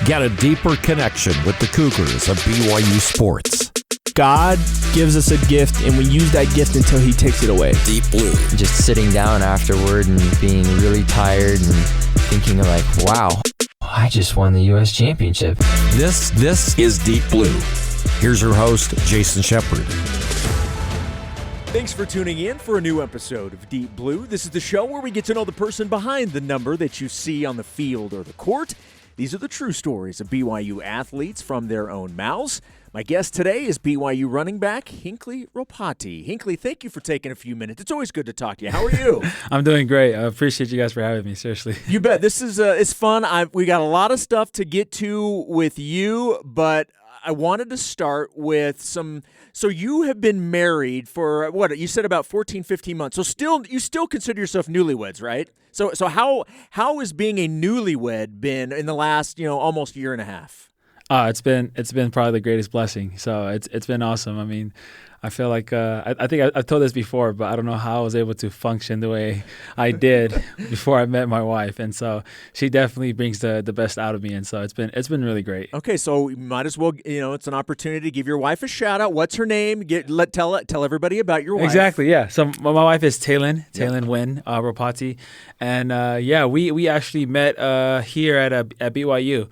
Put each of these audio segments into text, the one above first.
Get a deeper connection with the Cougars of BYU sports. God gives us a gift, and we use that gift until he takes it away. Deep Blue. Just sitting down afterward and being really tired and thinking like, wow, I just won the U.S. championship. This is Deep Blue. Here's your host, Jason Shepard. Thanks for tuning in for a new episode of Deep Blue. This is the show where we get to know the person behind the number that you see on the field or the court. These are the true stories of BYU athletes from their own mouths. My guest today is BYU running back Hinckley Ropati. Hinckley, thank you for taking a few minutes. It's always good to talk to you. How are you? I'm doing great. I appreciate you guys for having me, seriously. You bet. This is it's fun. We got a lot of stuff to get to with you, but I wanted to start with some. So you have been married for, what, you said about 14, 15 months. So you still consider yourself newlyweds, right? So how has being a newlywed been in the last, almost year and a half? It's been probably the greatest blessing. So it's been awesome. I mean, I feel like I think I've told this before, but I don't know how I was able to function the way I did before I met my wife, and so she definitely brings the best out of me, and so it's been really great. Okay, so you might as well, it's an opportunity to give your wife a shout out. What's her name? Tell everybody about your wife. Exactly, yeah. So my wife is Taylin Wynn Ropati, and we actually met here at BYU.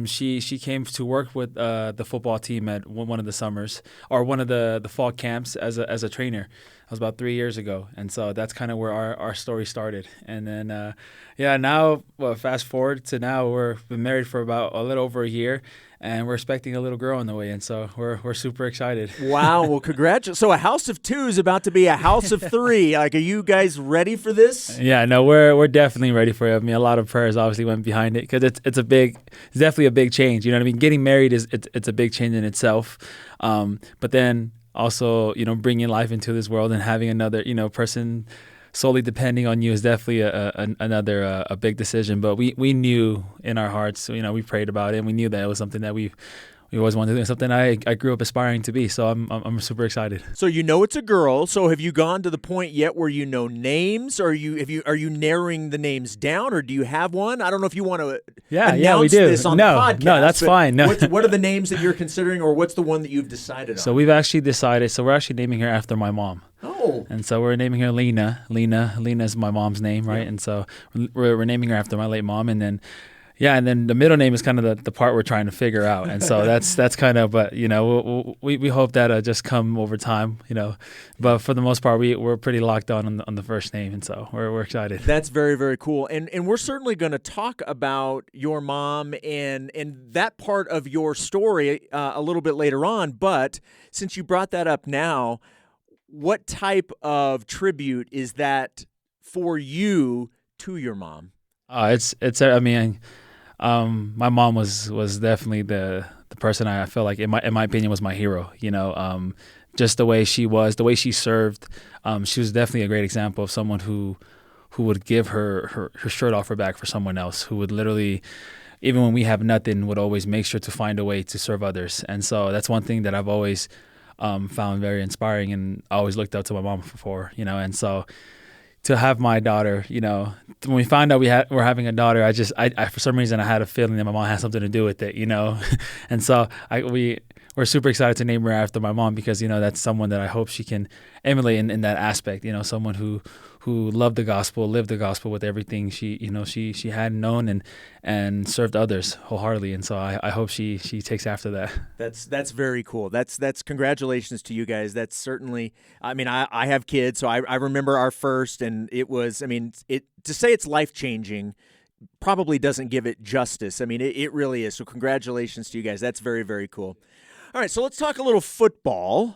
She came to work with the football team at one of the summers or one of the fall camps as a trainer. That was about 3 years ago, and so that's kind of where our story started. And then now fast forward to now, we've been married for about a little over a year, and we're expecting a little girl on the way, and so we're super excited. Wow, well, congratulations. So a house of two is about to be a house of three. Like, are you guys ready for this? Yeah, no, we're definitely ready for it. I mean, a lot of prayers obviously went behind it because it's definitely a big change. You know what I mean? Getting married it's a big change in itself, but then also, bringing life into this world and having another, person solely depending on you is definitely another big decision. But we knew in our hearts, we prayed about it, and we knew that it was something that we always wanted to do, something I grew up aspiring to be. So I'm super excited. So it's a girl. So have you gone to the point yet where you know names? Or are you narrowing the names down, or do you have one? I don't know if you want to announce this on the podcast. No, that's fine. No. What are the names that you're considering, or what's the one that you've decided on? So we've actually decided. So we're actually naming her after my mom. Oh. And so we're naming her Lena. Lena is my mom's name, right? Yeah. And so we're naming her after my late mom, and then. Yeah, and then the middle name is kind of the part we're trying to figure out, and so that's kind of. But we hope that just come over time, But for the most part, we're pretty locked on the first name, and so we're excited. That's very, very cool, and we're certainly going to talk about your mom and that part of your story a little bit later on. But since you brought that up now, what type of tribute is that for you to your mom? My mom was definitely the person I felt like in my opinion was my hero. Just the way she was, the way she served. She was definitely a great example of someone who would give her shirt off her back for someone else. Who would literally, even when we have nothing, would always make sure to find a way to serve others. And so that's one thing that I've always found very inspiring, and I always looked up to my mom for. And so. To have my daughter, when we found out we're having a daughter, I for some reason I had a feeling that my mom had something to do with it, and so we're super excited to name her after my mom because that's someone that I hope she can emulate in that aspect, someone who loved the gospel, lived the gospel with everything she had known and served others wholeheartedly, and so I hope she takes after that. That's very cool. That's congratulations to you guys. That's certainly. I mean, I have kids, so I remember our first, and it was. I mean, to say it's life-changing probably doesn't give it justice. I mean, it really is. So congratulations to you guys. That's very, very cool. All right, so let's talk a little football.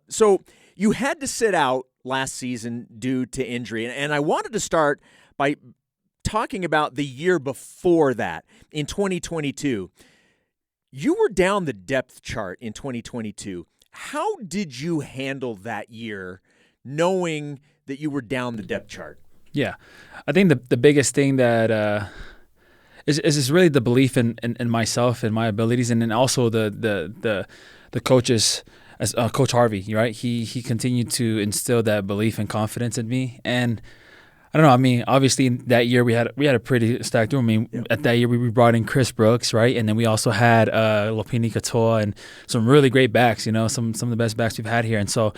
So you had to sit out last season due to injury, and I wanted to start by talking about the year before that in 2022. You were down the depth chart in 2022. How did you handle that year knowing that you were down the depth chart? Yeah, I think the biggest thing that is really the belief in myself and my abilities, and then also the coaches, as Coach Harvey, right? He continued to instill that belief and confidence in me, and I don't know. I mean, obviously that year we had a pretty stacked room. I mean, at that year we brought in Chris Brooks, right, and then we also had Lopini Katoa and some really great backs. You know, some of the best backs we've had here. And so,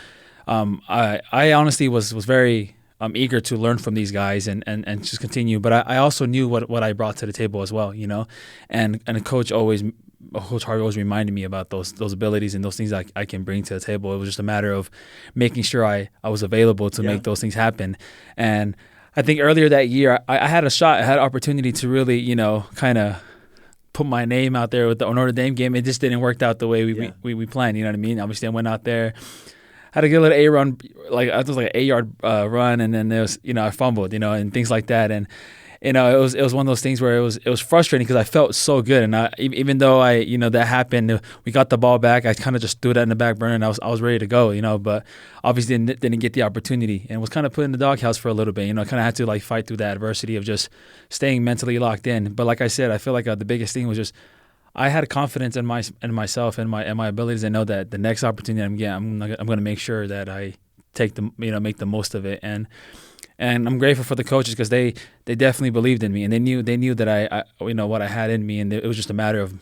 I honestly was very eager to learn from these guys and just continue. But I also knew what I brought to the table as well. You know, and Coach Harvey always reminded me about those abilities and those things I can bring to the table. It was just a matter of making sure I was available to make those things happen. And I think earlier that year, I had a shot. I had an opportunity to really, you know, kind of put my name out there with the Notre Dame game. It just didn't work out the way we planned. You know what I mean? Obviously, I went out there, had a good little A-run, like I was like an 8-yard run, and then there was, you know, I fumbled, you know, and things like that. And you know, it was one of those things where it was frustrating because I felt so good, and even though that happened, we got the ball back. I kind of just threw that in the back burner, and I was ready to go, you know. But obviously didn't get the opportunity, and was kind of put in the doghouse for a little bit, you know. Kind of had to like fight through that adversity of just staying mentally locked in. But like I said, I feel like the biggest thing was just I had confidence in myself and my abilities. I know that the next opportunity I'm getting, I'm going to make sure that I make the most of it. And I'm grateful for the coaches because they definitely believed in me, and they knew that I what I had in me, and it was just a matter of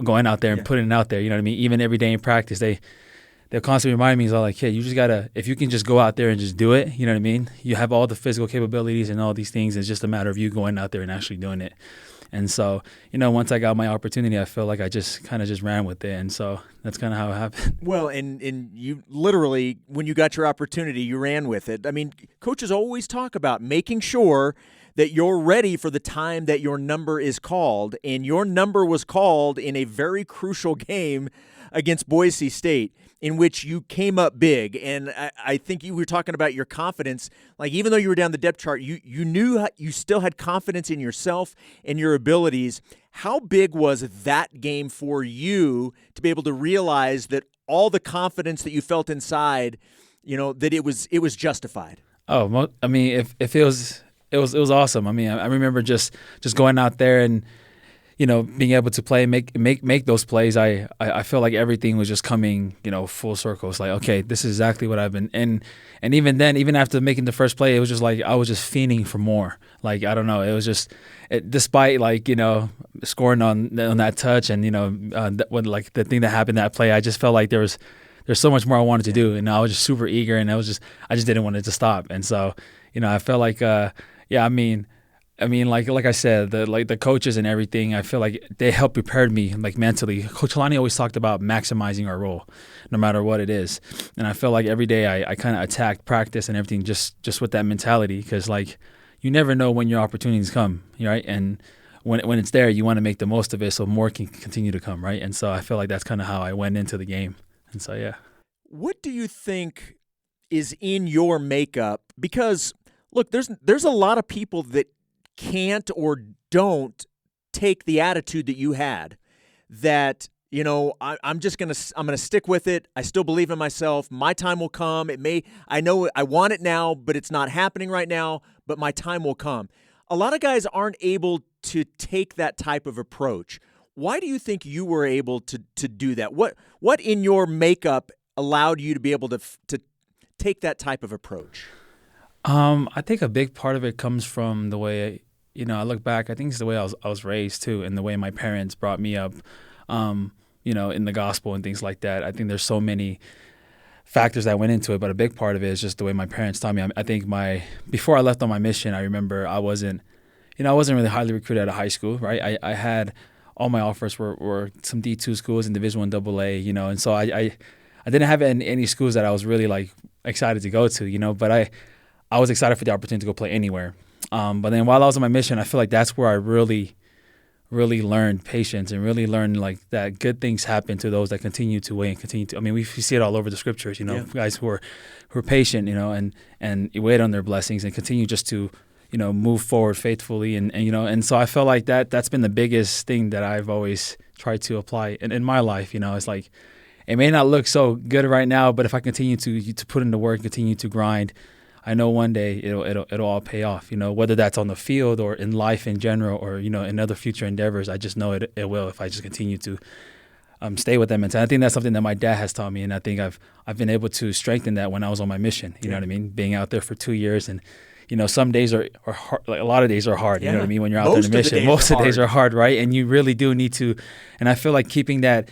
going out there and putting it out there. You know what I mean? Even every day in practice, they'll constantly remind me, like, hey, you just gotta, if you can just go out there and just do it. You know what I mean? You have all the physical capabilities and all these things. It's just a matter of you going out there and actually doing it. And so, once I got my opportunity, I feel like I just kind of just ran with it. And so that's kind of how it happened. Well, and you literally, when you got your opportunity, you ran with it. I mean, coaches always talk about making sure that you're ready for the time that your number is called. And your number was called in a very crucial game against Boise State, in which you came up big. And I think you were talking about your confidence. Like, even though you were down the depth chart, you knew you still had confidence in yourself and your abilities. How big was that game for you to be able to realize that all the confidence that you felt inside, that it was justified? Oh, I mean, if it was awesome. I mean, I remember just going out there and, being able to play, make those plays. I feel like everything was just coming, full circle. It's like, okay, this is exactly what I've been. And even then, even after making the first play, it was just like I was just fiending for more. Like, I don't know, it was just, despite like scoring on that touch and when like the thing that happened that play, I just felt like there's so much more I wanted to do, and I was just super eager, and I just didn't want it to stop. And so I felt like I mean, like I said, the coaches and everything, I feel like they helped prepare me like mentally. Coach Kalani always talked about maximizing our role, no matter what it is. And I feel like every day I kind of attacked practice and everything just with that mentality, because like you never know when your opportunities come, right? And when it's there, you want to make the most of it so more can continue to come, right? And so I feel like that's kind of how I went into the game. And so, yeah. What do you think is in your makeup? Because look, there's a lot of people that can't or don't take the attitude that you had, that I'm gonna stick with it. I still believe in myself. My time will come. I know I want it now, but it's not happening right now, but my time will come. A lot of guys aren't able to take that type of approach. Why do you think you were able to do that? What in your makeup allowed you to be able to take that type of approach? I think a big part of it comes from the way I look back. I think it's the way I was raised too, and the way my parents brought me up, in the gospel and things like that. I think there's so many factors that went into it, but a big part of it is just the way my parents taught me. I think before I left on my mission, I remember I wasn't really highly recruited out of high school, right? I had all my offers were some D2 schools and Division I AA, and so I didn't have any schools that I was really like excited to go to, but I was excited for the opportunity to go play anywhere. But then while I was on my mission, I feel like that's where I really, really learned patience and really learned like that good things happen to those that continue to wait and continue to. I mean, we see it all over the scriptures, guys who are patient, and wait on their blessings and continue just to, move forward faithfully. And so I felt like that's been the biggest thing that I've always tried to apply in my life. It's like, it may not look so good right now, but if I continue to put in the work, continue to grind, I know one day it'll all pay off, whether that's on the field or in life in general or, in other future endeavors. I just know it will if I just continue to stay with them. And I think that's something that my dad has taught me, and I think I've been able to strengthen that when I was on my mission, you know what I mean? Being out there for 2 years and, some days are hard, like a lot of days are hard. You know what I mean? When you're out there on a mission, most of the days are hard, right? And you really do need to. And I feel like keeping that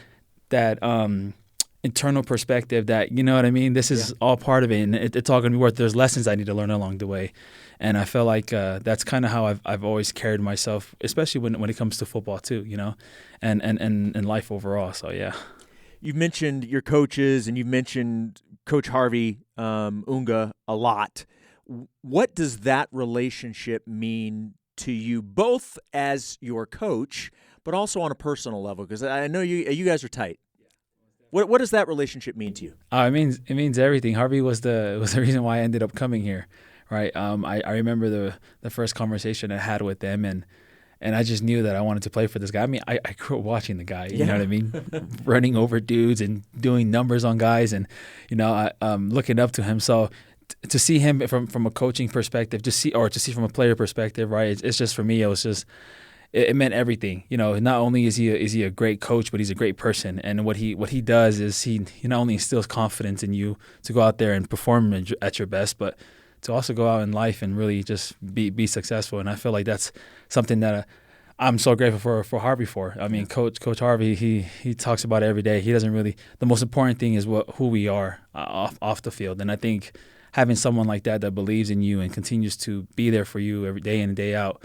internal perspective that, you know what I mean, this is all part of it, and it's all going to be worth. There's lessons I need to learn along the way, and I feel like that's kind of how I've always carried myself, especially when it comes to football too, and life overall. So yeah. You've mentioned your coaches, and you've mentioned Coach Harvey Unga a lot. What does that relationship mean to you, both as your coach, but also on a personal level? Because I know you guys are tight. What does that relationship mean to you? It means everything. Harvey was the reason why I ended up coming here, right? I remember the first conversation I had with them, and I just knew that I wanted to play for this guy. I mean, I grew up watching the guy, you know what I mean, running over dudes and doing numbers on guys, and looking up to him. So to see him from a coaching perspective, to see from a player perspective, right? It's just, for me, it was just. It meant everything. Not only is he a great coach, but he's a great person. And what he does is he not only instills confidence in you to go out there and perform at your best, but to also go out in life and really just be successful. And I feel like that's something that I'm so grateful for Harvey for. I mean, Coach Harvey, he talks about it every day. He doesn't really. The most important thing is who we are off the field. And I think having someone like that believes in you and continues to be there for you every day in and day out.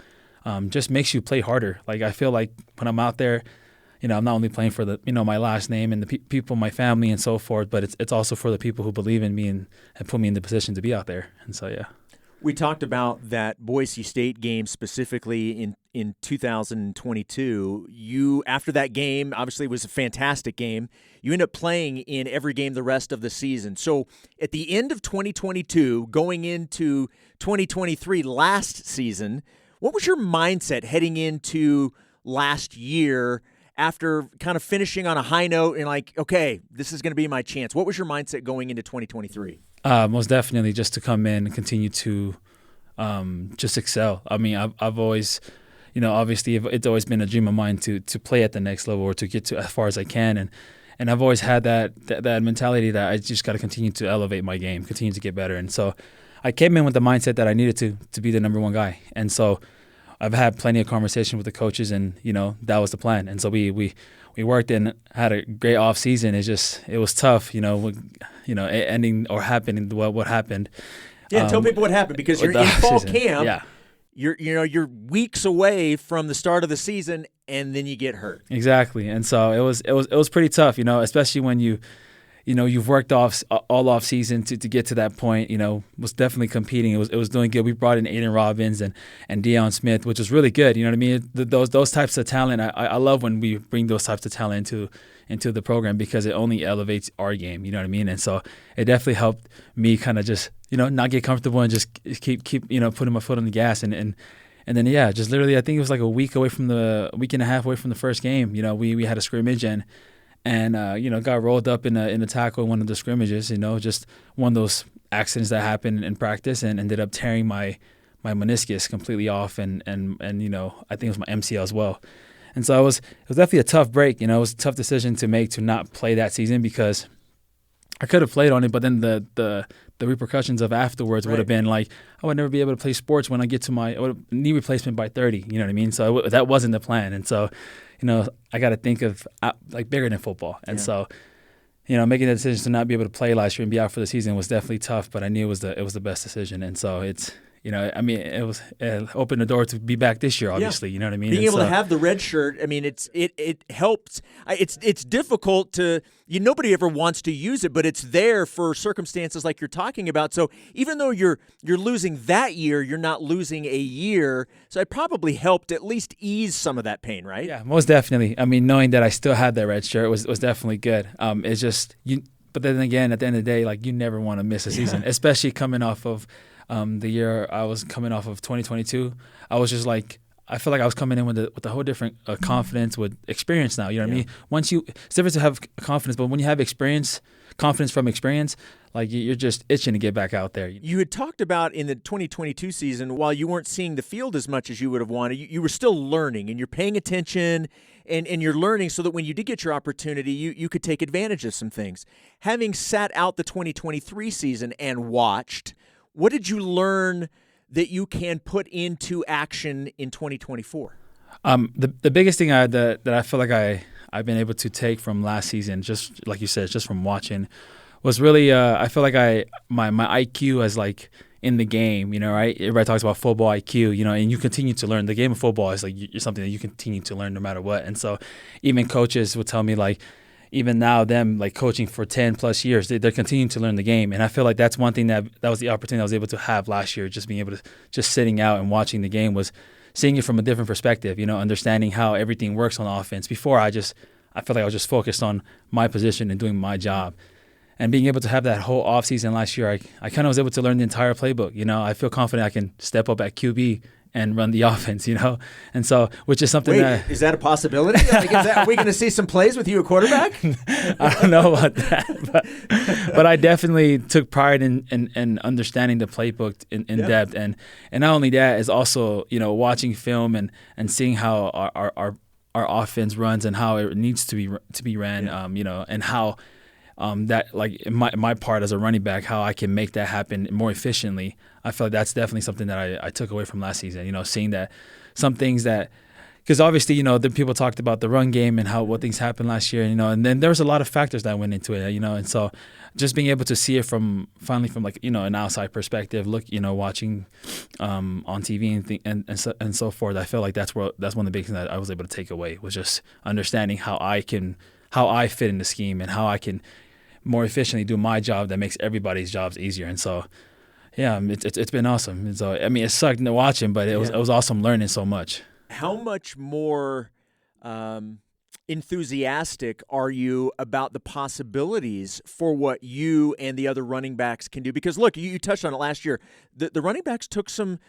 Just makes you play harder. Like, I feel like when I'm out there, I'm not only playing for my last name and the people, my family and so forth, but it's also for the people who believe in me and put me in the position to be out there. And so, yeah. We talked about that Boise State game specifically in 2022. You, after that game, obviously it was a fantastic game. You end up playing in every game the rest of the season. So at the end of 2022, going into 2023 last season, what was your mindset heading into last year after kind of finishing on a high note and like, okay, this is going to be my chance? What was your mindset going into 2023? Most definitely just to come in and continue to just excel. I mean, I've always, obviously it's always been a dream of mine to play at the next level or to get to as far as I can. And I've always had that mentality that I just got to continue to elevate my game, continue to get better. And so I came in with the mindset that I needed to be the number one guy. And so I've had plenty of conversation with the coaches, and that was the plan. And so we worked and had a great off season. It was tough, ending or happening what happened. Yeah, tell people what happened, because you're in fall season. camp. Yeah. You're weeks away from the start of the season, and then you get hurt. Exactly. And so it was pretty tough, especially when you've worked all off season to get to that point. Was definitely competing. It was doing good. We brought in Aiden Robbins and Deion Smith, which was really good. You know what I mean? Those types of talent. I love when we bring those types of talent into the program, because it only elevates our game. You know what I mean? And so it definitely helped me kind of just not get comfortable and just keep putting my foot on the gas and then just literally, I think it was like a week and a half away from the first game. We had a scrimmage and got rolled up in a tackle in one of the scrimmages, just one of those accidents that happened in practice, and ended up tearing my meniscus completely off, and I think it was my MCL as well. And so it was definitely a tough break. It was a tough decision to make to not play that season, because I could have played on it, but then the repercussions of afterwards would have been like, I would never be able to play sports when I get to my knee replacement by 30. You know what I mean? So that wasn't the plan. And so, I got to think of like bigger than football. And so, making the decision to not be able to play last year and be out for the season was definitely tough, but I knew it was the best decision. And so it opened the door to be back this year, obviously. You know what I mean? Being able to have the red shirt, I mean, it helps. It's difficult to, nobody ever wants to use it, but it's there for circumstances like you're talking about. So even though you're losing that year, you're not losing a year. So it probably helped at least ease some of that pain, right? Yeah, most definitely. I mean, knowing that I still had that red shirt was definitely good. It's just but then again, at the end of the day, like, you never want to miss a season, especially coming off of the year I was coming off of 2022. I was just like, I feel like I was coming in with a whole different confidence, with experience now. You know what I mean? It's different to have confidence, but when you have confidence from experience, like, you're just itching to get back out there. You had talked about in the 2022 season, while you weren't seeing the field as much as you would have wanted, you were still learning, and you're paying attention, and you're learning so that when you did get your opportunity, you could take advantage of some things. Having sat out the 2023 season and watched, what did you learn that you can put into action in 2024? The biggest thing that I feel like I've been able to take from last season, just like you said, just from watching, was really I feel like my IQ as like in the game, right? Everybody talks about football IQ, and you continue to learn. The game of football is like something that you continue to learn no matter what. And so even coaches would tell me, like, even now them like coaching for 10 plus years, they're continuing to learn the game. And I feel like that's one thing that was the opportunity I was able to have last year, just being able to just sitting out and watching the game, was seeing it from a different perspective, understanding how everything works on offense. Before I feel like I was just focused on my position and doing my job. And being able to have that whole offseason last year, I kind of was able to learn the entire playbook. I feel confident I can step up at QB and run the offense, and so, which is something is that a possibility? Are we going to see some plays with you at quarterback? I don't know about that, but I definitely took pride in understanding the playbook in depth, and not only that, is also watching film and seeing how our offense runs and how it needs to be ran, and how. That like in my part as a running back, how I can make that happen more efficiently. I feel like that's definitely something that I took away from last season. Seeing that some things that, because obviously the people talked about the run game and what things happened last year, and then there was a lot of factors that went into it, and so just being able to see it from like an outside perspective, watching on TV and so forth. I feel like that's one of the big things that I was able to take away, was just understanding how I fit in the scheme and how I can more efficiently do my job that makes everybody's jobs easier. And so, yeah, it's been awesome. And so, I mean, it sucked to watch him, but it was awesome learning so much. How much more enthusiastic are you about the possibilities for what you and the other running backs can do? Because look, you touched on it last year. The running backs took some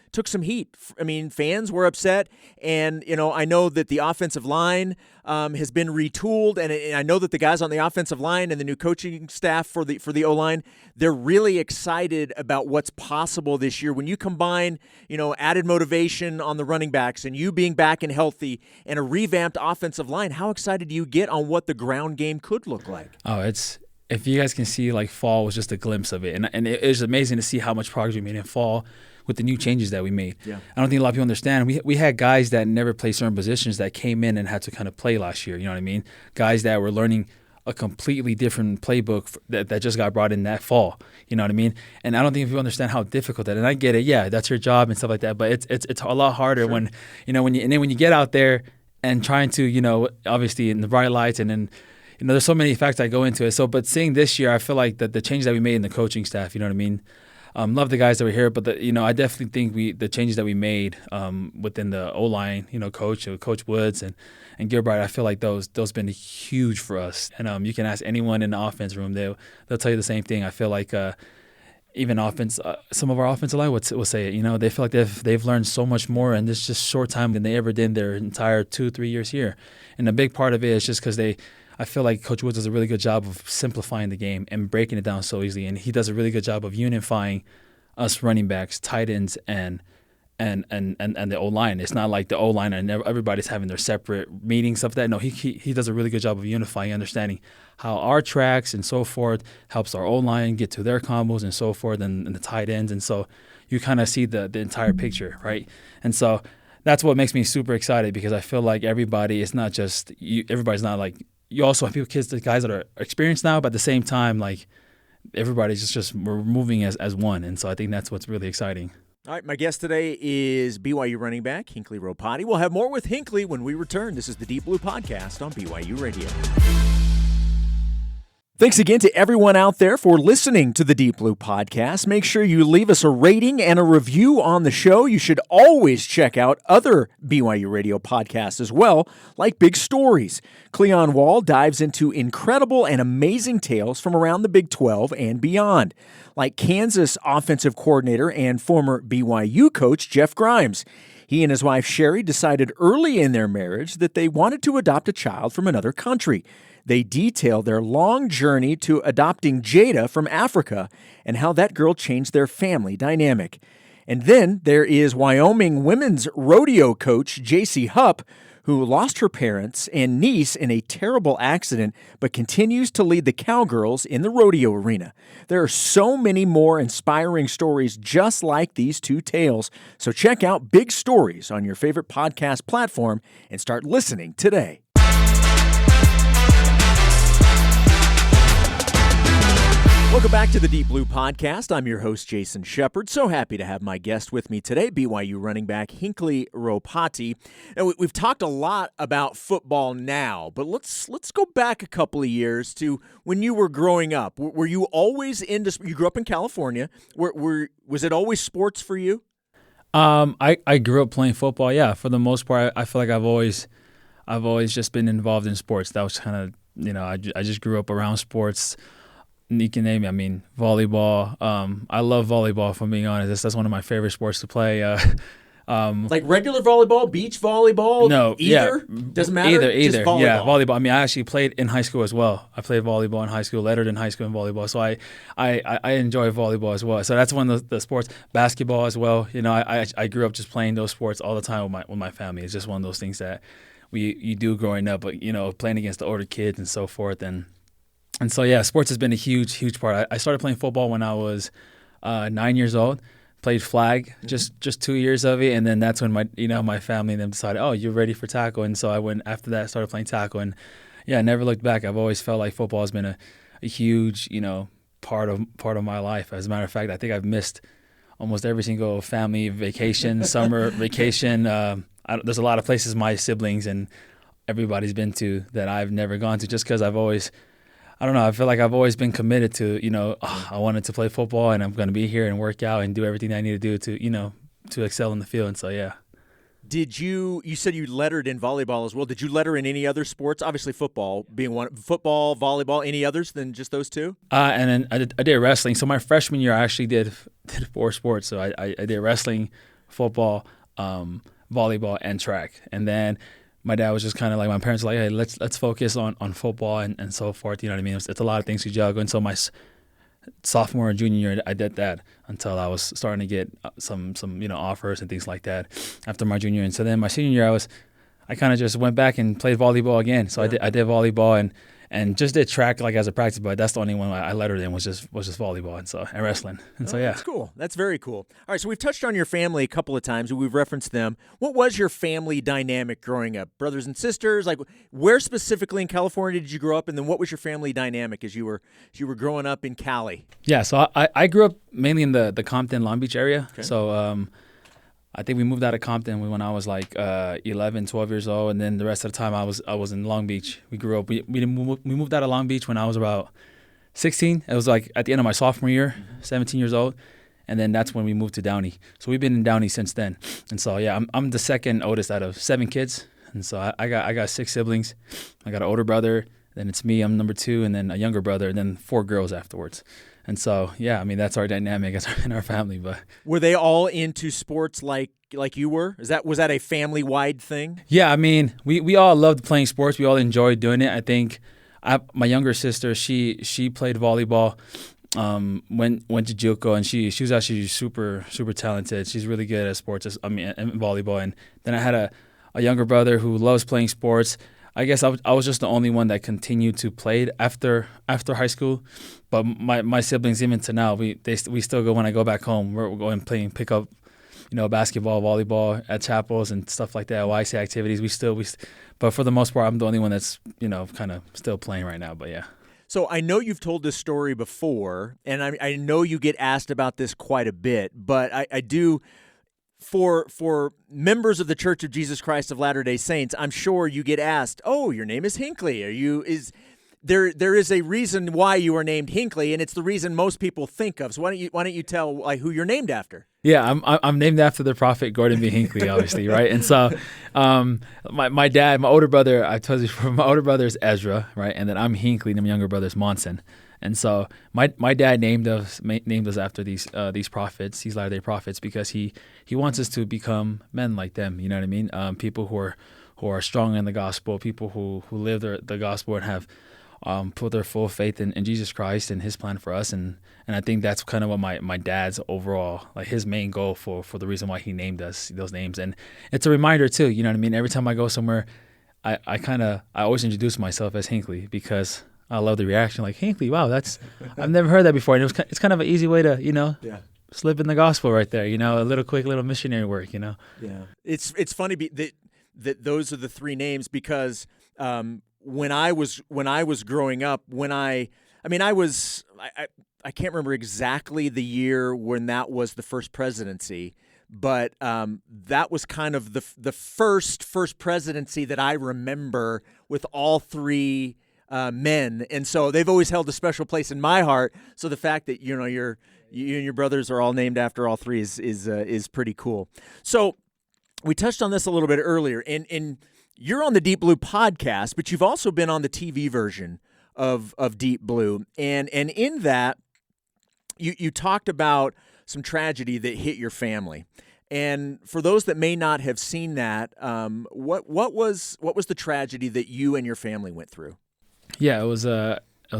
heat. I mean, fans were upset, and I know that the offensive line has been retooled, and I know that the guys on the offensive line and the new coaching staff for the O-line, they're really excited about what's possible this year. When you combine, added motivation on the running backs and you being back and healthy and a revamped offensive line, how excited do you get on what the ground game could look like? Oh, if you guys can see, like, fall was just a glimpse of it. And it was amazing to see how much progress we made in fall with the new changes that we made. Yeah. I don't think a lot of people understand. We had guys that never played certain positions that came in and had to kind of play last year. You know what I mean? Guys that were learning a completely different playbook that just got brought in that fall. You know what I mean? And I don't think people understand how difficult that. And I get it. Yeah, that's your job and stuff like that. But it's a lot harder when when you get out there and trying to obviously in the bright lights, and then there's so many factors that go into it. So, but seeing this year, I feel like that the changes that we made in the coaching staff, you know what I mean? Love the guys that were here, but I definitely think the changes that we made within the O-line, Coach Woods and Gilbride, I feel like those been huge for us. And you can ask anyone in the offense room, they'll tell you the same thing. I feel like even offense, some of our offensive line will say it. They feel like they've learned so much more in this just short time than they ever did in their entire 2-3 years here. And a big part of it is just because I feel like Coach Woods does a really good job of simplifying the game and breaking it down so easily, and he does a really good job of unifying us running backs, tight ends, and the O-line. It's not like the O-line and everybody's having their separate meetings, stuff like that. No, he does a really good job of unifying, understanding how our tracks and so forth helps our O-line get to their combos and so forth, and the tight ends. And so you kind of see the entire picture, right? And so that's what makes me super excited, because I feel like everybody is not just everybody's not like. You also have the guys that are experienced now, but at the same time, like, everybody's just we're moving as one. And so I think that's what's really exciting. All right, my guest today is BYU running back Hinckley Ropati. We'll have more with Hinckley when we return. This is the Deep Blue Podcast on BYU Radio. Thanks again to everyone out there for listening to the Deep Blue Podcast. Make sure you leave us a rating and a review on the show. You should always check out other BYU Radio podcasts as well, like Big Stories. Cleon Wall dives into incredible and amazing tales from around the Big 12 and beyond, like Kansas offensive coordinator and former BYU coach Jeff Grimes. He and his wife Sherry decided early in their marriage that they wanted to adopt a child from another country. They detail their long journey to adopting Jada from Africa and how that girl changed their family dynamic. And then there is Wyoming women's rodeo coach J.C. Hupp, who lost her parents and niece in a terrible accident, but continues to lead the Cowgirls in the rodeo arena. There are so many more inspiring stories just like these two tales. So check out Big Stories on your favorite podcast platform and start listening today. Welcome back to the Deep Blue Podcast. I'm your host, Jason Shepard. So happy to have my guest with me today, BYU running back Hinckley Ropati. And we've talked a lot about football now, but let's go back a couple of years to when you were growing up. Were you always into? You grew up in California. Was it always sports for you? I grew up playing football. Yeah, for the most part, I feel like I've always just been involved in sports. That was kind of I just grew up around sports. You can name it. I mean, volleyball. I love volleyball, if I'm being honest. That's one of my favorite sports to play. Like regular volleyball, beach volleyball? No, either? Yeah. Doesn't matter? Either. Just volleyball. Yeah, volleyball. I mean, I actually played in high school as well. I played volleyball in high school, lettered in high school in volleyball. So I enjoy volleyball as well. So that's one of the sports. Basketball as well. I grew up just playing those sports all the time with my family. It's just one of those things that you do growing up, but playing against the older kids and so forth. And so, yeah, sports has been a huge part. I started playing football when I was 9 years old, played flag, just 2 years of it. And then that's when my family and them decided, oh, you're ready for tackle. And so I went after that, started playing tackle. And, yeah, I never looked back. I've always felt like football has been a huge, part of my life. As a matter of fact, I think I've missed almost every single family vacation, summer vacation. There's a lot of places my siblings and everybody's been to that I've never gone to just because I don't know. I feel like I've always been committed to, I wanted to play football and I'm going to be here and work out and do everything I need to do to excel in the field. And so, yeah. Did you said you lettered in volleyball as well. Did you letter in any other sports? Obviously football being one. Football, volleyball, any others than just those two? And then I did wrestling. So my freshman year I actually did 4 sports. So I did wrestling, football, volleyball, and track. And then my dad was just kind of like, my parents were like, hey, let's focus on football and so forth. You know what I mean? It's a lot of things to juggle. And so my sophomore and junior year, I did that until I was starting to get some offers and things like that after my junior year. And so then my senior year, I kind of just went back and played volleyball again. So yeah. I did volleyball and just did track like as a practice, but that's the only one I lettered in was just volleyball and wrestling. And so, yeah. That's cool. That's very cool. All right, so we've touched on your family a couple of times. We've referenced them. What was your family dynamic growing up? Brothers and sisters? Like, where specifically in California did you grow up? And then what was your family dynamic as you were growing up in Cali? Yeah, so I grew up mainly in the Compton, Long Beach area. Okay. So I think we moved out of Compton when I was like 11, 12 years old, and then the rest of the time I was in Long Beach. We grew up. We moved out of Long Beach when I was about 16. It was like at the end of my sophomore year, 17 years old, and then that's when we moved to Downey. So we've been in Downey since then. And so yeah, I'm the second oldest out of 7 kids, and so I got 6 siblings. I got an older brother, then it's me. I'm number 2, and then a younger brother, and then 4 girls afterwards. And so, yeah, I mean, that's our dynamic in our family. But were they all into sports like you were? Was that a family-wide thing? Yeah, I mean, we all loved playing sports. We all enjoyed doing it. I think my younger sister, she played volleyball, went to JUCO, and she was actually super talented. She's really good at sports. And volleyball. And then I had a younger brother who loves playing sports. I guess I was just the only one that continued to play after high school, but my siblings even to now we still go when I go back home. We're going playing pick up, basketball, volleyball at chapels and stuff like that. YC activities. But for the most part, I'm the only one that's kind of still playing right now. But yeah. So I know you've told this story before, and I know you get asked about this quite a bit, but I do. For members of the Church of Jesus Christ of Latter-day Saints, I'm sure you get asked, "Oh, your name is Hinckley. There is a reason why you are named Hinckley, and it's the reason most people think of. So why don't you tell who you're named after?" Yeah, I'm named after the prophet Gordon B. Hinckley, obviously, right? And so, my dad, my older brother, I told you, my older brother is Ezra, right? And then I'm Hinckley, and my younger brother is Monson. And so my dad named us after these prophets, these Latter-day prophets, because he wants us to become men like them. You know what I mean? People who are strong in the gospel, people who live the gospel and have put their full faith in Jesus Christ and His plan for us, and I think that's kind of what my dad's overall, like, his main goal for the reason why he named us those names. And it's a reminder too, you know what I mean? Every time I go somewhere, I always introduce myself as Hinckley, because I love the reaction, like, Hinckley, wow, I've never heard that before, and it's kind of an easy way to, slip in the gospel right there, a little missionary work, Yeah, it's funny that those are the three names, because when I was growing up, I can't remember exactly the year when that was the first presidency, but that was kind of the first presidency that I remember with all three men, and so they've always held a special place in my heart. So the fact that you and your brothers are all named after all three is pretty cool. So we touched on this a little bit earlier, and you're on the Deep Blue podcast, but you've also been on the TV version of Deep Blue, and in that you talked about some tragedy that hit your family. And for those that may not have seen that, what was the tragedy that you and your family went through? Yeah, it was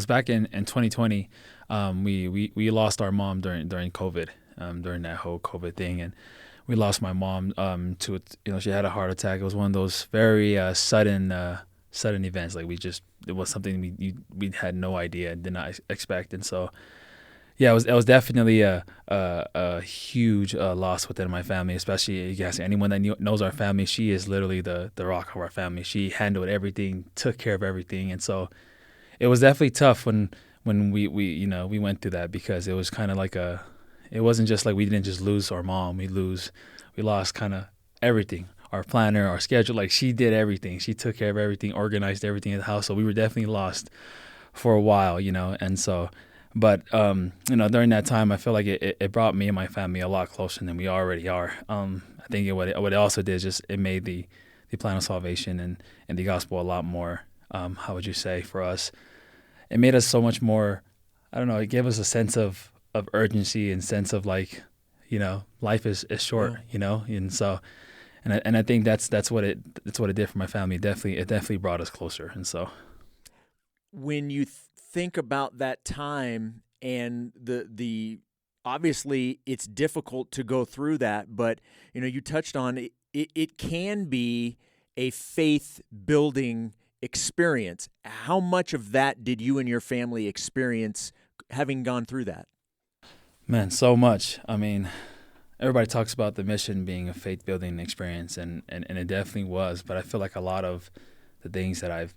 back in 2020. We lost our mom during COVID, during that whole COVID thing, and we lost my mom to she had a heart attack. It was one of those very sudden events. Like, it was something we had no idea, did not expect, and so yeah, it was definitely a huge loss within my family. Especially, you guys, anyone that knows our family, she is literally the rock of our family. She handled everything, took care of everything, and so it was definitely tough when we went through that, because it was kind of like it wasn't just like we didn't just lose our mom. We lost kind of everything. Our planner, our schedule, like, she did everything. She took care of everything, organized everything in the house. So we were definitely lost for a while, and so, but during that time, I feel like it brought me and my family a lot closer than we already are. I think what it also did is just it made the plan of salvation and the gospel a lot more, how would you say, for us, it made us so much more, I don't know, it gave us a sense of urgency and sense of, like, life is short, and so, and I think that's what it did for my family. It definitely brought us closer. And so, when you think about that time, and the obviously it's difficult to go through that, but you touched on it can be a faith building experience. How much of that did you and your family experience having gone through that? Man, so much. I mean, everybody talks about the mission being a faith-building experience, and it definitely was. But I feel like a lot of the things that I've,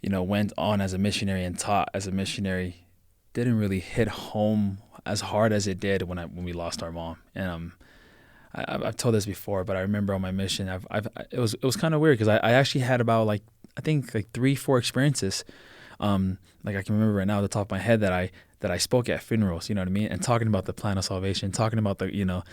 went on as a missionary and taught as a missionary didn't really hit home as hard as it did when we lost our mom. And I've told this before, but I remember on my mission, it was kind of weird, because I actually had about, like, I think, like 3-4 experiences. Like, I can remember right now at the top of my head that I spoke at funerals, you know what I mean? And talking about the plan of salvation, talking about the,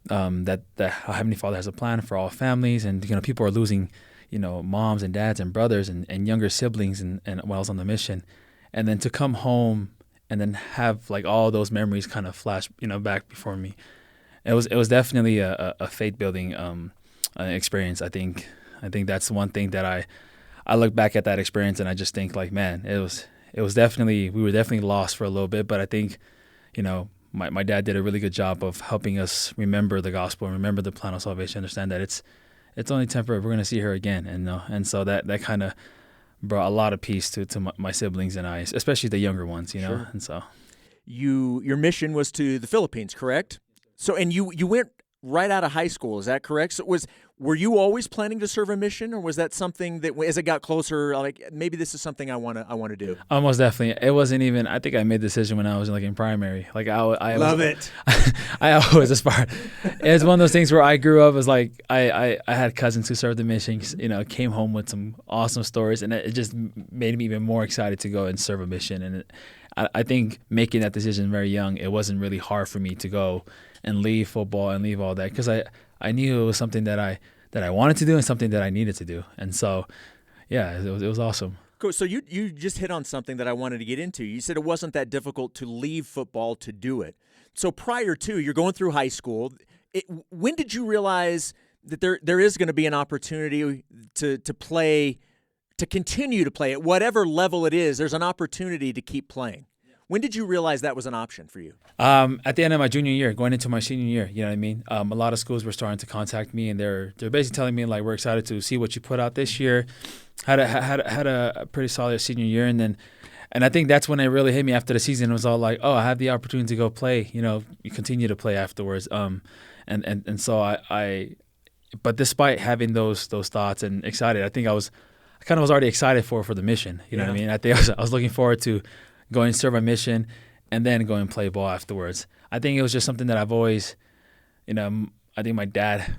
that how Heavenly Father has a plan for all families, and, people are losing, moms and dads and brothers and younger siblings and while I was on the mission. And then to come home and then have, like, all those memories kind of flash, back before me. It was definitely a faith building experience. I think that's one thing that I look back at that experience and I just think, like, man, it was definitely, we were definitely lost for a little bit, but I think, my dad did a really good job of helping us remember the gospel and remember the plan of salvation, understand that it's only temporary. We're going to see her again. And so that kind of brought a lot of peace to my siblings and I, especially the younger ones, Sure. And so. Your mission was to the Philippines, correct? So, and you went right out of high school, is that correct? So were you always planning to serve a mission, or was that something that, as it got closer, like, maybe this is something I want to do? Almost definitely. It wasn't even, I think I made the decision when I was, like, in primary. Like, I love it. I always aspired. It's one of those things where I grew up as, like, I had cousins who served the mission, came home with some awesome stories, and it just made me even more excited to go and serve a mission. And I think making that decision very young, it wasn't really hard for me to go and leave football and leave all that, because I knew it was something that I wanted to do and something that I needed to do. And so, yeah, it was awesome. Cool. So you just hit on something that I wanted to get into. You said it wasn't that difficult to leave football to do it. So prior to, you're going through high school, when did you realize that there is going to be an opportunity to play to continue to play at whatever level it is. There's an opportunity to keep playing. When did you realize that was an option for you? At the end of my junior year, going into my senior year, you know what I mean? A lot of schools were starting to contact me, and they're basically telling me, like, we're excited to see what you put out this year. Had a pretty solid senior year, and I think that's when it really hit me after the season. It was all like, oh, I have the opportunity to go play. You know, you continue to play afterwards. And so I but despite having those thoughts and excited, I think I kind of was already excited for the mission. You know what I mean? I think I was looking forward to going and serve my mission, and then go and play ball afterwards. I think it was just something that I've always, I think my dad,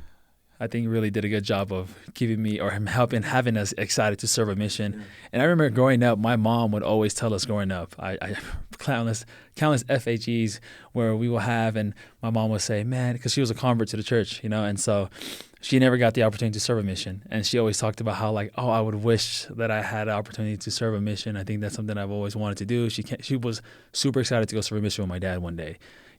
really did a good job of keeping me or having us excited to serve a mission. Mm-hmm. And I remember growing up, my mom would always tell us growing up, I countless FHEs where we will have, and my mom would say, man, because she was a convert to the church, and so she never got the opportunity to serve a mission. And she always talked about how, like, I would wish that I had the opportunity to serve a mission. I think that's something I've always wanted to do. She was super excited to go serve a mission with my dad one day,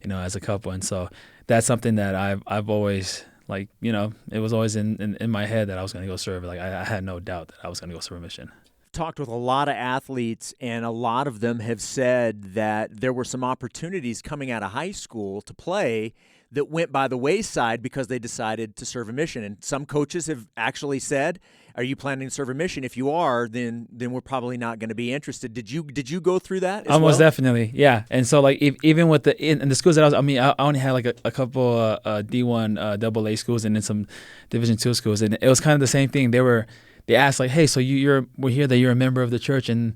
as a couple. And so that's something that I've always, like, it was always in my head that I was going to go serve. Like, I had no doubt that I was going to go serve a mission. Talked with a lot of athletes, and a lot of them have said that there were some opportunities coming out of high school to play that went by the wayside because they decided to serve a mission. And some coaches have actually said, are you planning to serve a mission? If you are, then we're probably not going to be interested. Did you go through that as Almost well? Definitely, yeah. And so, like, even with in the schools that I only had like a couple D1 AA schools and then some Division II schools, and it was kind of the same thing. They asked, like, hey, so we hear that you're a member of the church, and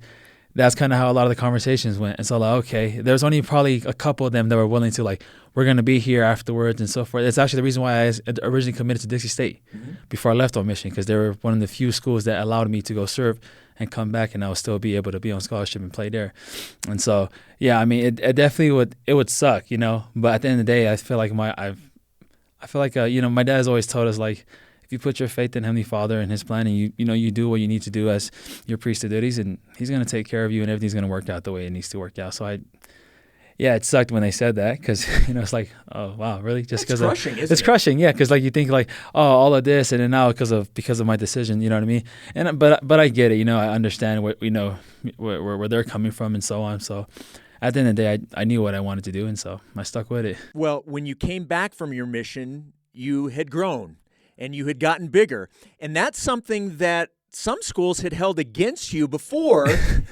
that's kind of how a lot of the conversations went. And so, like, okay, there's only probably a couple of them that were willing to, like, we're going to be here afterwards and so forth. That's actually the reason why I originally committed to Dixie State before I left on mission, because they were one of the few schools that allowed me to go serve and come back, and I would still be able to be on scholarship and play there. And so, yeah, I mean, it definitely would suck, But at the end of the day, I feel like my dad has always told us, like, if you put your faith in Heavenly Father and His plan, and you do what you need to do as your priesthood duties, and He's going to take care of you, and everything's going to work out the way it needs to work out. So it sucked when they said that, because it's like, oh wow, really? Just because it's crushing, yeah. Because, like, you think, like, oh, all of this, and then now because of my decision, you know what I mean? And but I get it, I understand what where they're coming from and so on. So at the end of the day, I knew what I wanted to do, and so I stuck with it. Well, when you came back from your mission, you had grown and you had gotten bigger, and that's something that some schools had held against you before,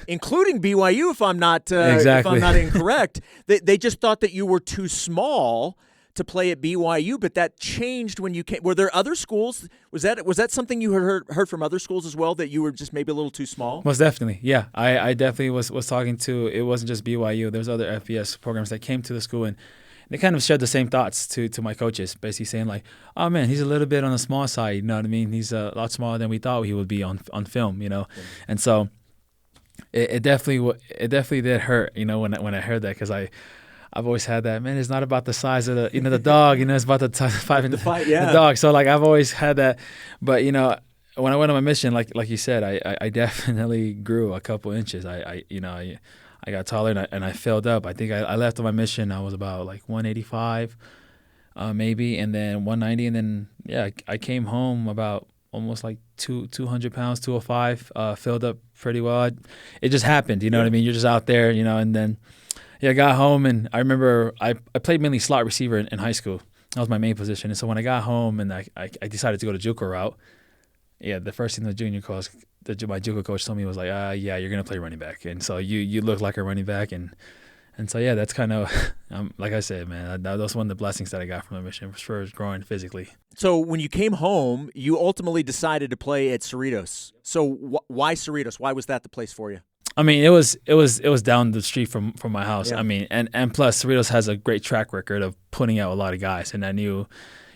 including BYU, if I'm not incorrect. They just thought that you were too small to play at BYU, but that changed when you came. Were there other schools? Was that something you heard from other schools as well, that you were just maybe a little too small? Most definitely, yeah. I definitely was talking to. It wasn't just BYU. There's other FBS programs that came to the school, and they kind of shared the same thoughts to my coaches, basically saying, like, oh man, he's a little bit on the small side, you know what I mean? He's a lot smaller than we thought he would be on film, And so it definitely did hurt, when I heard that, because I've always had that, man, it's not about the size of the dog, it's about the the dog. So, like, I've always had that, but when I went on my mission, like you said, I definitely grew a couple inches. I got taller, and I filled up. I think I left on my mission, I was about like 185, maybe, and then 190, and then, yeah, I came home about almost like 200 pounds, 205, filled up pretty well. It just happened, what I mean? You're just out there, and then, yeah, I got home, and I remember I played mainly slot receiver in high school. That was my main position. And so when I got home and I decided to go to JUCO route, yeah, the first thing the junior coach, my JUCO coach told me was like, yeah, you're going to play running back. And so you look like a running back. And so, yeah, that's kind of, like I said, man, that was one of the blessings that I got from the mission for growing physically. So when you came home, you ultimately decided to play at Cerritos. So why Cerritos? Why was that the place for you? I mean, it was down the street from my house. Yeah. I mean, and plus Cerritos has a great track record of putting out a lot of guys. And I knew,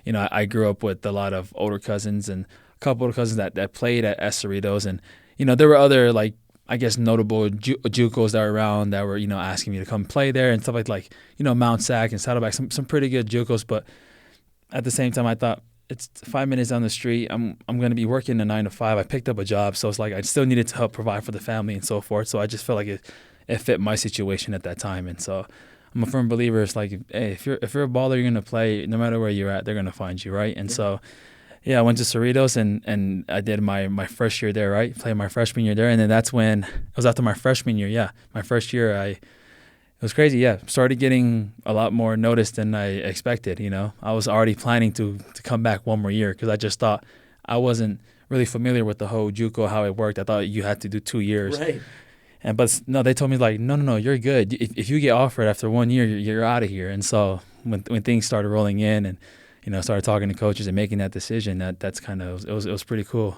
I grew up with a lot of older cousins and a couple of cousins that played at Cerritos. And, there were other, like, I guess, notable JUCOs that were around that were, asking me to come play there and stuff like Mount Sac and Saddleback, some pretty good JUCOs. But at the same time, I thought, it's 5 minutes down the street. I'm going to be working a 9 to 5. I picked up a job, so it's like I still needed to help provide for the family and so forth. So I just felt like it fit my situation at that time. And so I'm a firm believer. It's like, hey, if you're a baller, you're going to play no matter where you're at. They're going to find you, right? And so, Yeah, I went to Cerritos and I did my first year there, right? Played my freshman year there, and then that's when it was after my freshman year. Yeah, my first year, it was crazy. Yeah, started getting a lot more notice than I expected. I was already planning to come back one more year because I just thought I wasn't really familiar with the whole JUCO, how it worked. I thought you had to do 2 years. Right. But no, they told me like, no, you're good. If you get offered after 1 year, you're out of here. And so when things started rolling in and started talking to coaches and making that decision, that's kind of it was pretty cool.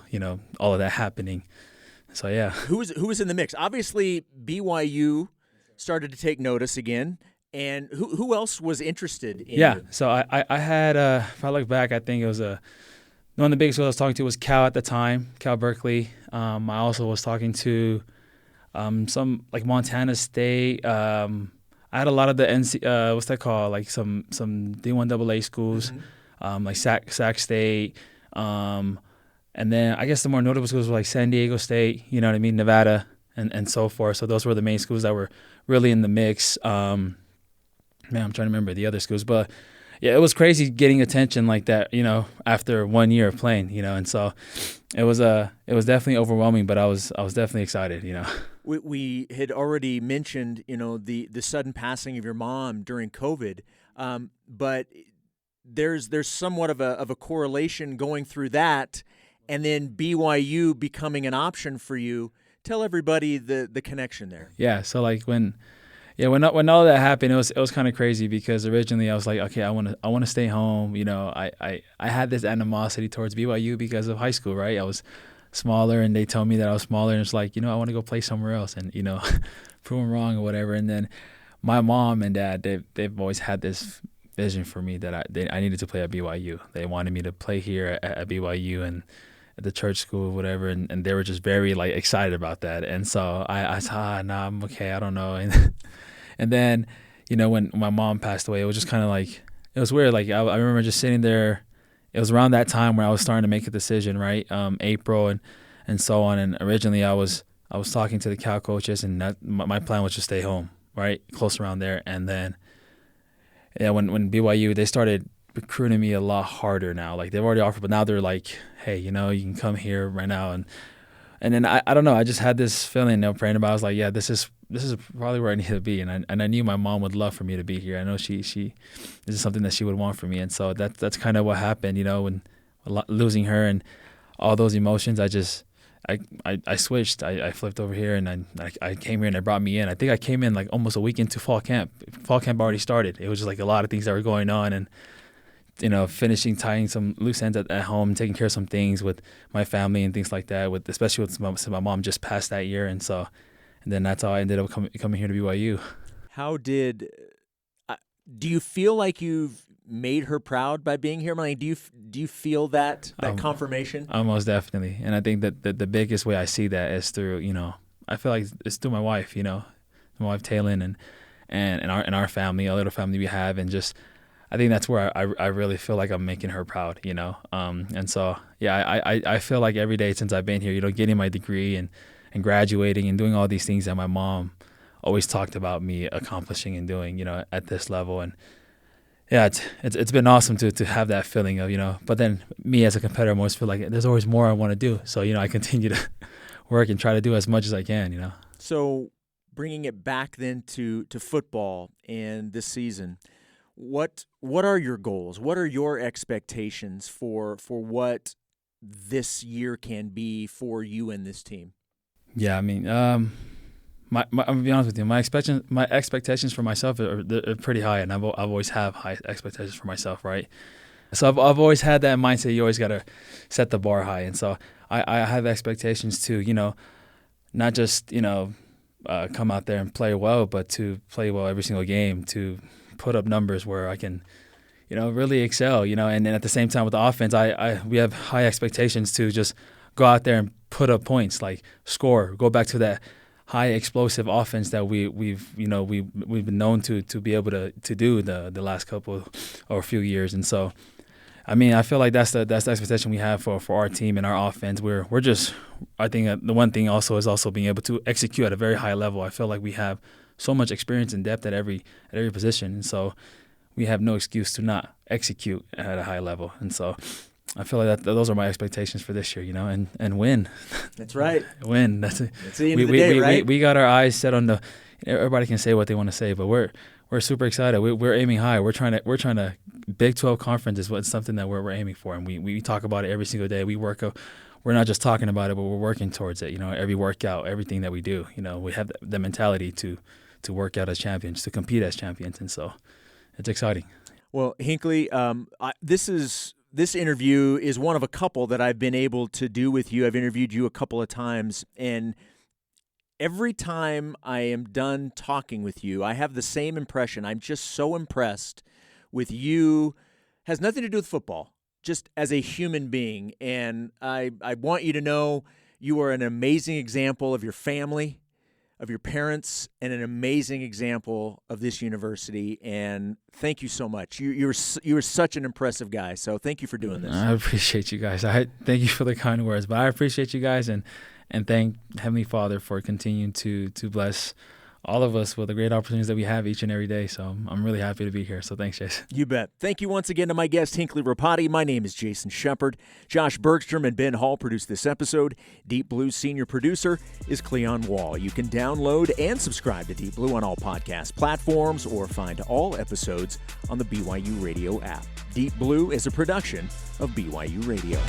All of that happening. So yeah. Who was in the mix? Obviously, BYU started to take notice again. And who else was interested in you? So I had if I look back, I think it was one of the biggest schools I was talking to was Cal at the time, Cal Berkeley. I also was talking to some like Montana State. I had a lot of the what's that called? Like some D1 AA schools, like Sac State. And then I guess the more notable schools were like San Diego State, you know what I mean, Nevada, and so forth. So those were the main schools that were really in the mix. Man, I'm trying to remember the other schools, but yeah, it was crazy getting attention like that, after 1 year of playing, and so it was definitely overwhelming, but I was definitely excited, We had already mentioned, the sudden passing of your mom during COVID, but there's somewhat of a correlation going through that, and then BYU becoming an option for you. Tell everybody the connection there. Yeah, so like when all that happened, it was kind of crazy because originally I was like, okay, I want to stay home. I had this animosity towards BYU because of high school, right? I was smaller, and they told me that I was smaller, and it's like, I want to go play somewhere else, and prove them wrong or whatever. And then my mom and dad, they've always had this vision for me that I needed to play at BYU. They wanted me to play here at BYU and at the church school, whatever, and they were just very like excited about that. And so I said, nah, I'm okay, I don't know. And then, when my mom passed away, it was just kind of like, it was weird. Like I remember just sitting there. It was around that time where I was starting to make a decision, right? April and so on. And originally I was talking to the Cal coaches, and my plan was to stay home, right, close around there. And then, when BYU, they started recruiting me a lot harder now. Like they've already offered, but now they're like, hey, you can come here right now. And then I don't know. I just had this feeling, praying about. I was like, yeah, this is probably where I need to be. And I knew my mom would love for me to be here. I know she this is something that she would want for me. And so that's kind of what happened. When losing her and all those emotions, I switched. I flipped over here, and I came here, and they brought me in. I think I came in like almost a week into fall camp. Fall camp already started. It was just like a lot of things that were going on, and finishing tying some loose ends at home, taking care of some things with my family and things like that. Especially since my mom just passed that year, and then that's how I ended up coming here to BYU. How do you feel like you've made her proud by being here? Do you feel that confirmation? Most definitely, and I think that the biggest way I see that is through I feel like it's through my wife. My wife Taylin and our family, our little family we have, and just. I think that's where I really feel like I'm making her proud, and so, yeah, I feel like every day since I've been here, getting my degree and graduating and doing all these things that my mom always talked about me accomplishing and doing, at this level. And yeah, it's been awesome to have that feeling of, but then me as a competitor, I always feel like there's always more I want to do. So, I continue to work and try to do as much as I can, So bringing it back then to football and this season, What are your goals? What are your expectations for what this year can be for you and this team? Yeah, I mean, I'm gonna be honest with you. My expectations for myself are pretty high, and I've always have high expectations for myself, right? So I've always had that mindset. You always gotta set the bar high, and so I have expectations to not just come out there and play well, but to play well every single game, to put up numbers where I can, really excel, and then at the same time with the offense, we have high expectations to just go out there and put up points, like score, go back to that high explosive offense that we've been known to be able to do the last couple or few years. And so, I mean, I feel like that's the expectation we have for our team and our offense. We're just, I think the one thing also is also being able to execute at a very high level. I feel like we have so much experience and depth at every position, and so we have no excuse to not execute at a high level. And so I feel like those are my expectations for this year, and win. That's right. Win. That's the end of the day, right? We got our eyes set on everybody can say what they want to say, but we're super excited. We're aiming high. We're trying to Big 12 conference is something that we're aiming for, and we talk about it every single day. We're not just talking about it, but we're working towards it. Every workout, everything that we do, we have the mentality to work out as champions, to compete as champions, and so it's exciting. Well, Hinckley, this interview is one of a couple that I've been able to do with you. I've interviewed you a couple of times, and every time I am done talking with you, I have the same impression. I'm just so impressed with you. Has nothing to do with football, just as a human being. And I want you to know you are an amazing example of your family, of your parents, and an amazing example of this university. And thank you so much. You're such an impressive guy. So thank you for doing this. I appreciate you guys. I thank you for the kind words, but I appreciate you guys and thank Heavenly Father for continuing to bless all of us with the great opportunities that we have each and every day. So I'm really happy to be here. So thanks, Jason. You bet. Thank you once again to my guest, Hinckley Ropati. My name is Jason Shepard. Josh Bergstrom and Ben Hall produced this episode. Deep Blue's senior producer is Cleon Wall. You can download and subscribe to Deep Blue on all podcast platforms or find all episodes on the BYU Radio app. Deep Blue is a production of BYU Radio.